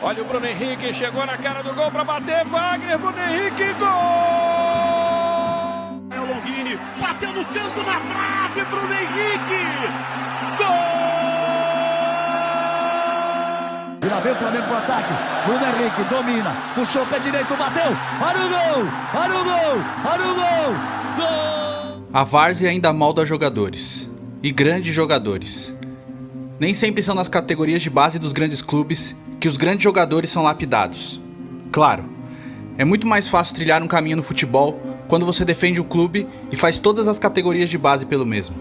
Olha o Bruno Henrique, chegou na cara do gol para bater, Wagner, Bruno Henrique, gol! É o Longini, bateu no canto, na trave, Bruno Henrique, gol! E lá vem o Flamengo pro ataque, Bruno Henrique domina, puxou o pé direito, bateu, olha o gol, olha o gol, olha o gol, gol! A várzea ainda molda jogadores, e grandes jogadores. Nem sempre são nas categorias de base dos grandes clubes que os grandes jogadores são lapidados. Claro, é muito mais fácil trilhar um caminho no futebol quando você defende um clube e faz todas as categorias de base pelo mesmo.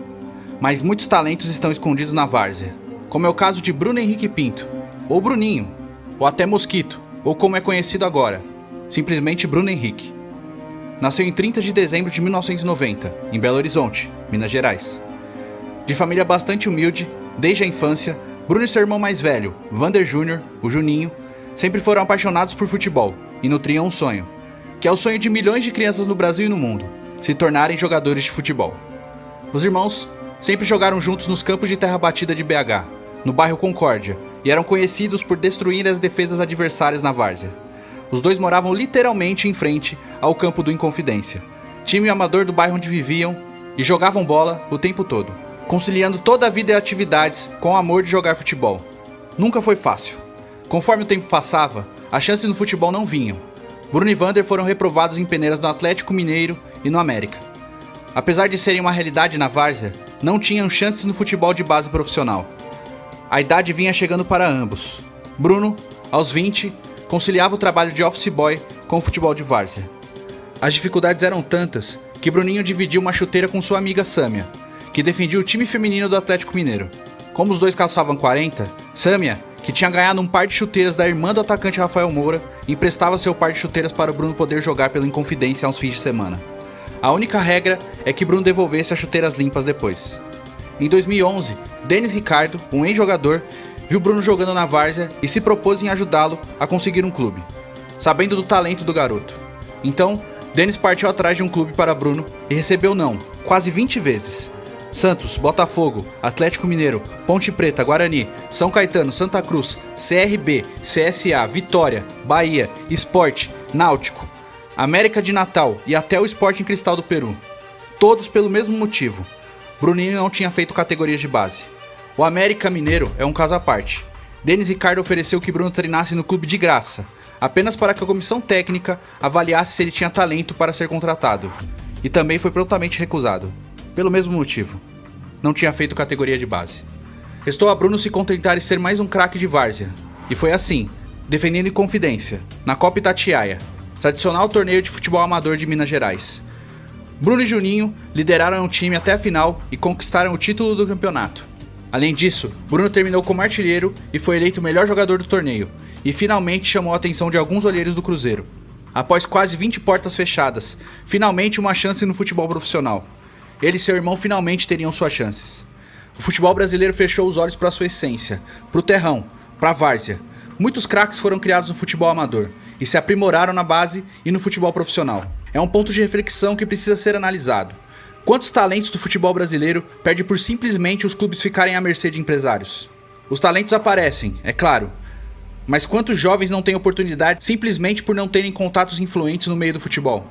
Mas muitos talentos estão escondidos na várzea, como é o caso de Bruno Henrique Pinto, ou Bruninho, ou até Mosquito, ou como é conhecido agora, simplesmente Bruno Henrique. Nasceu em 30 de dezembro de 1990, em Belo Horizonte, Minas Gerais. De família bastante humilde, desde a infância, Bruno e seu irmão mais velho, Vander Júnior, o Juninho, sempre foram apaixonados por futebol e nutriam um sonho, que é o sonho de milhões de crianças no Brasil e no mundo, se tornarem jogadores de futebol. Os irmãos sempre jogaram juntos nos campos de terra batida de BH, no bairro Concórdia, e eram conhecidos por destruir as defesas adversárias na várzea. Os dois moravam literalmente em frente ao campo do Inconfidência, time amador do bairro onde viviam, e jogavam bola o tempo todo, conciliando toda a vida e atividades com o amor de jogar futebol. Nunca foi fácil. Conforme o tempo passava, as chances no futebol não vinham. Bruno e Vander foram reprovados em peneiras no Atlético Mineiro e no América. Apesar de serem uma realidade na várzea, não tinham chances no futebol de base profissional. A idade vinha chegando para ambos. Bruno, aos 20, conciliava o trabalho de office boy com o futebol de várzea. As dificuldades eram tantas que Bruninho dividiu uma chuteira com sua amiga Sâmia, que defendia o time feminino do Atlético Mineiro. Como os dois calçavam 40, Sâmia, que tinha ganhado um par de chuteiras da irmã do atacante Rafael Moura, emprestava seu par de chuteiras para o Bruno poder jogar pela Inconfidência aos fins de semana. A única regra é que Bruno devolvesse as chuteiras limpas depois. Em 2011, Denis Ricardo, um ex-jogador, viu Bruno jogando na várzea e se propôs em ajudá-lo a conseguir um clube, sabendo do talento do garoto. Então, Denis partiu atrás de um clube para Bruno e recebeu não, quase 20 vezes. Santos, Botafogo, Atlético Mineiro, Ponte Preta, Guarani, São Caetano, Santa Cruz, CRB, CSA, Vitória, Bahia, Sport, Náutico, América de Natal e até o Sporting Cristal do Peru. Todos pelo mesmo motivo. Bruninho não tinha feito categorias de base. O América Mineiro é um caso à parte. Denis Ricardo ofereceu que Bruno treinasse no clube de graça, apenas para que a comissão técnica avaliasse se ele tinha talento para ser contratado. E também foi prontamente recusado. Pelo mesmo motivo. Não tinha feito categoria de base. Restou a Bruno se contentar em ser mais um craque de várzea. E foi assim, defendendo Inconfidência, na Copa Itatiaia, tradicional torneio de futebol amador de Minas Gerais. Bruno e Juninho lideraram o time até a final e conquistaram o título do campeonato. Além disso, Bruno terminou como artilheiro e foi eleito o melhor jogador do torneio, e finalmente chamou a atenção de alguns olheiros do Cruzeiro. Após quase 20 portas fechadas, finalmente uma chance no futebol profissional. Ele e seu irmão finalmente teriam suas chances. O futebol brasileiro fechou os olhos para sua essência, para o terrão, para a várzea. Muitos craques foram criados no futebol amador e se aprimoraram na base e no futebol profissional. É um ponto de reflexão que precisa ser analisado. Quantos talentos do futebol brasileiro perde por simplesmente os clubes ficarem à mercê de empresários? Os talentos aparecem, é claro, mas quantos jovens não têm oportunidade simplesmente por não terem contatos influentes no meio do futebol?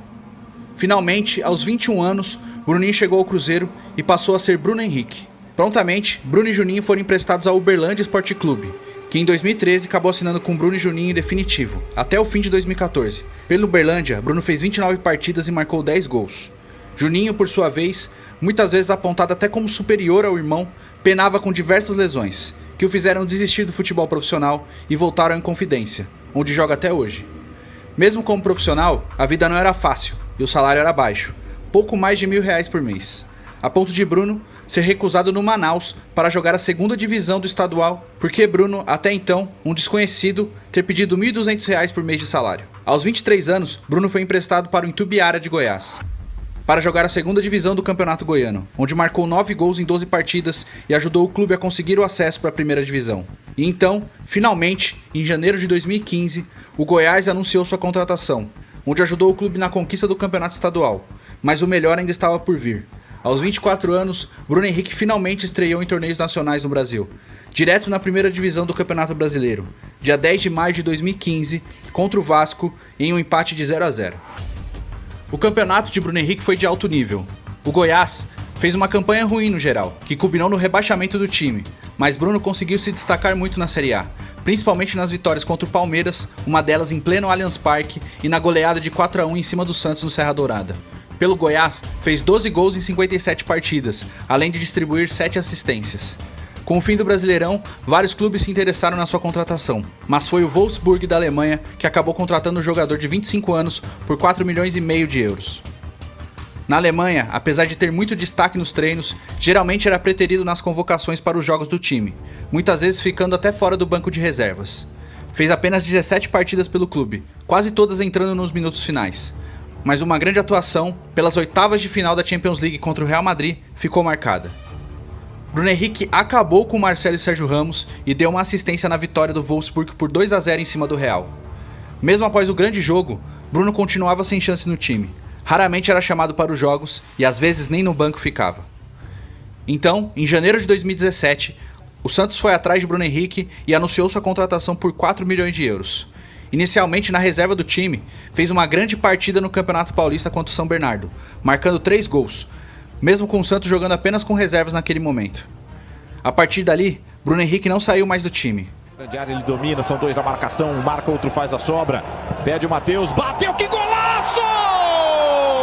Finalmente, aos 21 anos, Bruninho chegou ao Cruzeiro e passou a ser Bruno Henrique. Prontamente, Bruno e Juninho foram emprestados ao Uberlândia Esporte Clube, que em 2013 acabou assinando com Bruno e Juninho em definitivo, até o fim de 2014. Pelo Uberlândia, Bruno fez 29 partidas e marcou 10 gols. Juninho, por sua vez, muitas vezes apontado até como superior ao irmão, penava com diversas lesões, que o fizeram desistir do futebol profissional e voltar ao Inconfidência, onde joga até hoje. Mesmo como profissional, a vida não era fácil e o salário era baixo, pouco mais de R$1.000 por mês, a ponto de Bruno ser recusado no Manaus para jogar a segunda divisão do estadual, porque Bruno, até então, um desconhecido, ter pedido R$1.200 por mês de salário. Aos 23 anos, Bruno foi emprestado para o Itubiara de Goiás, para jogar a segunda divisão do Campeonato Goiano, onde marcou 9 gols em 12 partidas e ajudou o clube a conseguir o acesso para a primeira divisão. E então, finalmente, em janeiro de 2015, o Goiás anunciou sua contratação, onde ajudou o clube na conquista do campeonato estadual, mas o melhor ainda estava por vir. Aos 24 anos, Bruno Henrique finalmente estreou em torneios nacionais no Brasil, direto na primeira divisão do Campeonato Brasileiro, dia 10 de maio de 2015, contra o Vasco, em um empate de 0-0. O campeonato de Bruno Henrique foi de alto nível. O Goiás fez uma campanha ruim no geral, que culminou no rebaixamento do time, mas Bruno conseguiu se destacar muito na Série A, principalmente nas vitórias contra o Palmeiras, uma delas em pleno Allianz Parque e na goleada de 4-1 em cima do Santos no Serra Dourada. Pelo Goiás, fez 12 gols em 57 partidas, além de distribuir 7 assistências. Com o fim do Brasileirão, vários clubes se interessaram na sua contratação, mas foi o Wolfsburg da Alemanha que acabou contratando o jogador de 25 anos por 4,5 milhões de euros. Na Alemanha, apesar de ter muito destaque nos treinos, geralmente era preterido nas convocações para os jogos do time, muitas vezes ficando até fora do banco de reservas. Fez apenas 17 partidas pelo clube, quase todas entrando nos minutos finais. Mas uma grande atuação, pelas oitavas de final da Champions League contra o Real Madrid, ficou marcada. Bruno Henrique acabou com o Marcelo e Sérgio Ramos e deu uma assistência na vitória do Wolfsburg por 2-0 em cima do Real. Mesmo após o grande jogo, Bruno continuava sem chance no time. Raramente era chamado para os jogos e às vezes nem no banco ficava. Então, em janeiro de 2017, o Santos foi atrás de Bruno Henrique e anunciou sua contratação por 4 milhões de euros. Inicialmente na reserva do time, fez uma grande partida no Campeonato Paulista contra o São Bernardo, marcando 3 gols, mesmo com o Santos jogando apenas com reservas naquele momento. A partir dali, Bruno Henrique não saiu mais do time. Grande área, ele domina, são 2 na marcação, um marca, outro faz a sobra. Pede o Matheus, bateu, que golaço!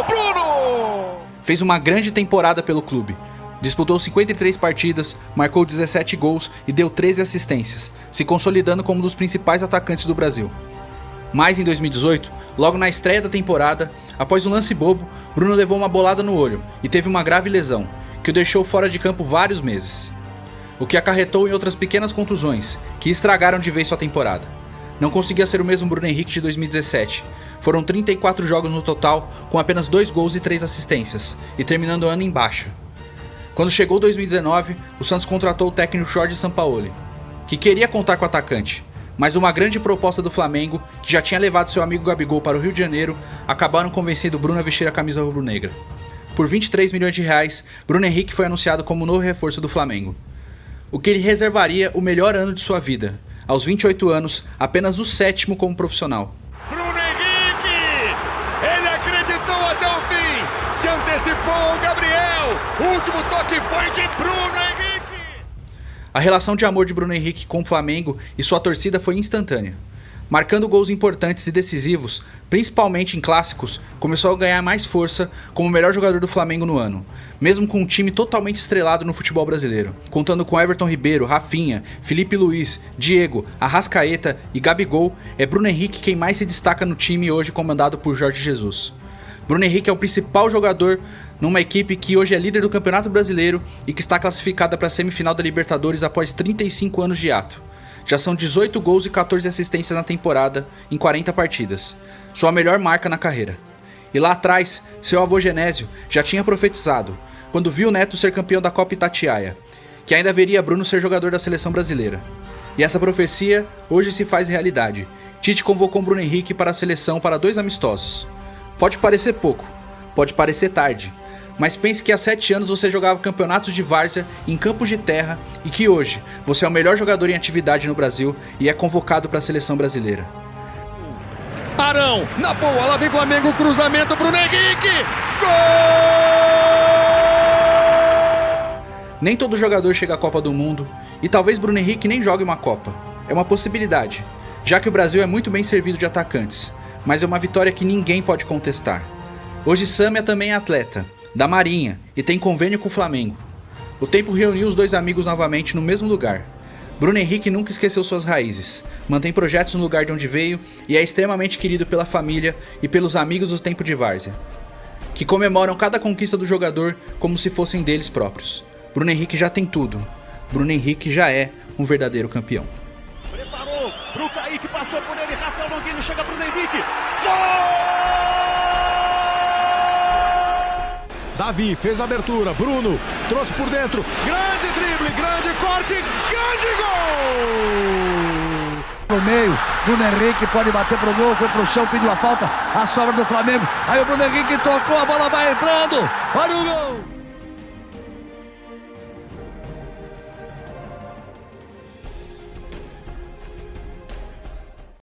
Bruno! Fez uma grande temporada pelo clube. Disputou 53 partidas, marcou 17 gols e deu 13 assistências, se consolidando como um dos principais atacantes do Brasil. Mas em 2018, logo na estreia da temporada, após um lance bobo, Bruno levou uma bolada no olho e teve uma grave lesão, que o deixou fora de campo vários meses. O que acarretou em outras pequenas contusões, que estragaram de vez sua temporada. Não conseguia ser o mesmo Bruno Henrique de 2017. Foram 34 jogos no total, com apenas 2 gols e 3 assistências, e terminando o ano em baixa. Quando chegou 2019, o Santos contratou o técnico Jorge Sampaoli, que queria contar com o atacante, mas uma grande proposta do Flamengo, que já tinha levado seu amigo Gabigol para o Rio de Janeiro, acabaram convencendo Bruno a vestir a camisa rubro-negra. Por 23 milhões de reais, Bruno Henrique foi anunciado como novo reforço do Flamengo, o que lhe reservaria o melhor ano de sua vida, aos 28 anos, apenas o 7º como profissional. Bruno Henrique! Ele acreditou até o fim! Se antecipou o Gabriel! O último toque foi de Bruno Henrique! A relação de amor de Bruno Henrique com o Flamengo e sua torcida foi instantânea. Marcando gols importantes e decisivos, principalmente em clássicos, começou a ganhar mais força como o melhor jogador do Flamengo no ano, mesmo com um time totalmente estrelado no futebol brasileiro, contando com Everton Ribeiro, Rafinha, Felipe Luiz, Diego, Arrascaeta e Gabigol. É Bruno Henrique quem mais se destaca no time hoje comandado por Jorge Jesus. Bruno Henrique é o principal jogador numa equipe que hoje é líder do Campeonato Brasileiro e que está classificada para a semifinal da Libertadores após 35 anos de ato. Já são 18 gols e 14 assistências na temporada, em 40 partidas. Sua melhor marca na carreira. E lá atrás, seu avô Genésio já tinha profetizado, quando viu o neto ser campeão da Copa Itatiaia, que ainda veria Bruno ser jogador da seleção brasileira. E essa profecia hoje se faz realidade. Tite convocou Bruno Henrique para a seleção para 2 amistosos. Pode parecer pouco, pode parecer tarde, mas pense que há 7 anos você jogava campeonatos de várzea em campos de terra e que hoje você é o melhor jogador em atividade no Brasil e é convocado para a seleção brasileira. Arão, na boa, lá vem Flamengo, cruzamento, Bruno Henrique! Gol! Nem todo jogador chega à Copa do Mundo e talvez Bruno Henrique nem jogue uma Copa. É uma possibilidade, já que o Brasil é muito bem servido de atacantes, mas é uma vitória que ninguém pode contestar. Hoje Sâmia também é atleta, da Marinha, e tem convênio com o Flamengo. O tempo reuniu os 2 amigos novamente no mesmo lugar. Bruno Henrique nunca esqueceu suas raízes, mantém projetos no lugar de onde veio e é extremamente querido pela família e pelos amigos do tempo de várzea, que comemoram cada conquista do jogador como se fossem deles próprios. Bruno Henrique já tem tudo. Bruno Henrique já é um verdadeiro campeão. Preparou pro Kaique, passou por ele, Rafael Longuinho, chega Bruno Henrique. Gol! Davi fez a abertura, Bruno trouxe por dentro, grande drible, grande corte, grande gol! No meio, Bruno Henrique pode bater pro gol, foi pro chão, pediu a falta, a sobra do Flamengo, aí o Bruno Henrique tocou, a bola vai entrando, olha o gol!